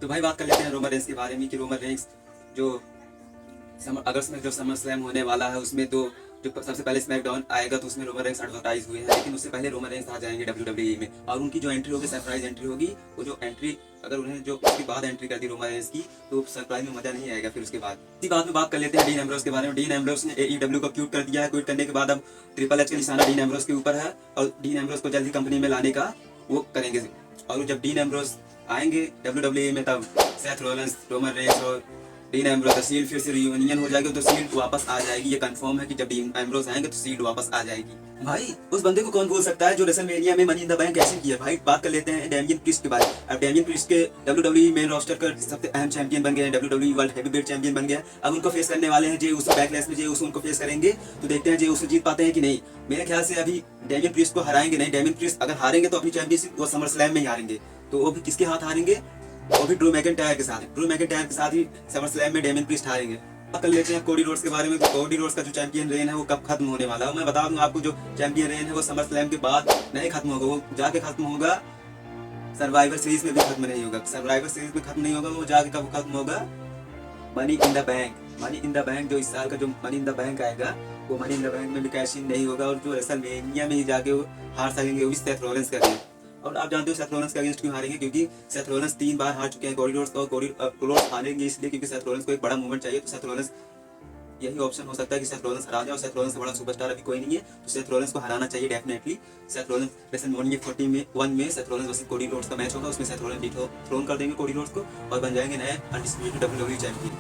तो भाई बात कर लेते हैं रोमन रेंस के बारे में कि रोमन रेंस जो अगस्त में जो समर स्लैम होने वाला है उसमें तो जो सबसे पहले स्मैकडाउन आएगा तो उसमें रोमन रेंस एडवर्टाइज हुए हैं, लेकिन उससे पहले रोमन रेंस आ जाएंगे WWE में और उनकी जो एंट्री होगी सरप्राइज एंट्री होगी। वो जो एंट्री अगर उन्हें जो उसके बाद एंट्री कर दी रोमन रेंस की तो सरप्राइज में मजा नहीं आएगा। फिर उसके बाद इसी बात में बात कर लेते हैं डीन एम्ब्रोस के बारे में। डीन एम्ब्रोस ने AEW को क्विट कर दिया है। क्विट करने के बाद अब ट्रिपल एच का निशाना डीन एम्ब्रोस के ऊपर है और डीन एम्ब्रोस को जल्दी कंपनी में लाने का वो करेंगे। और जब डीन एम्ब्रोस आएंगे WWE में तब सेथ रोलिंस, रोमन रेंस और डीन एम्ब्रोस शील्ड फिर से रियूनियन हो जाएगी तो शील्ड वापस आ जाएगी। ये कंफर्म है कि जब डीन एम्ब्रोस आएंगे तो शील्ड वापस आ जाएगी। भाई उस बंदे को कौन भूल सकता है जो रेसलमेनिया में मनी इन द बैंक ऐसे किया। भाई बात कर लेते हैं डैमियन प्रीस्ट के बारे में। अब डैमियन प्रीस्ट के WWE मेन रोस्टर का सबसे अहम चैंपियन बन गए हैं, WWE वर्ल्ड हेवीवेट चैंपियन बन गया। अब उनको फेस करने वाले हैं जे उसो। बैकलैश में जे उसो उनको फेस करेंगे तो देखते हैं जे उसो जीत पाते हैं कि नहीं। मेरे ख्याल से अभी डैमियन प्रीस्ट को हराएंगे नहीं। डैमियन प्रीस्ट अगर हारेंगे तो अपनी चैंपियनशिप वो समर स्लैम में ही हारेंगे। तो वो भी किसके हाथ हारेंगे? वो भी ड्रू मैकिंटायर के साथ। ड्रू मैकिंटायर के साथ ही समर स्लैम में डैमियन प्रीस्ट हारेंगे। कर लेते हैं कोडी रोड्स के बारे में। कोडी रोड्स का जो चैंपियन रेन है वो कब खत्म होने वाला है मैं बता दूं आपको। जो चैंपियन रेन है वो समर स्लैम के बाद नहीं खत्म होगा, वो जाके खत्म होगा सर्वाइवर सीरीज में भी खत्म नहीं होगा। सर्वाइवर सीरीज में खत्म नहीं होगा, वो जाके कब खत्म होगा? Money in the bank. Money in the bank जो इस साल का जो मनी इन द बैंक आएगा वो मनी इन द बैंक में भी कैश इन नहीं होगा और जो रेसलमेनिया में ही जाके वो हार सकेंगे वो भी सेथ रोलिंस का गेम। और आप जानते हो सेथ रोलिंस के अगेंस्ट क्यों हारेंगे? क्योंकि सेथ रोलिंस 3 बार हार चुके हैं कोडी रोड्स और कोडी रोड्स हारेंगे इसलिए क्योंकि सेथ रोलिंस को एक बड़ा मूवमेंट चाहिए। तो सेथ रोलिंस यही ऑप्शन हो सकता है कि सेथ रोलिंस हरा जाए और सेथ रोलिंस से बड़ा सुपरस्टार अभी कोई नहीं है तो सेथ रोलिंस को हराना चाहिए डेफिनेटली। सेथ रोलिंस रेसलमेनिया 41 में Seth Rollins versus Cody Rhodes का मैच होगा, उसमें सेथ रोलिंस डिथ्रोन कर देंगे कोडी रोड्स को और बन जाएंगे नए अनडिस्प्यूटेड WWE चैंपियन।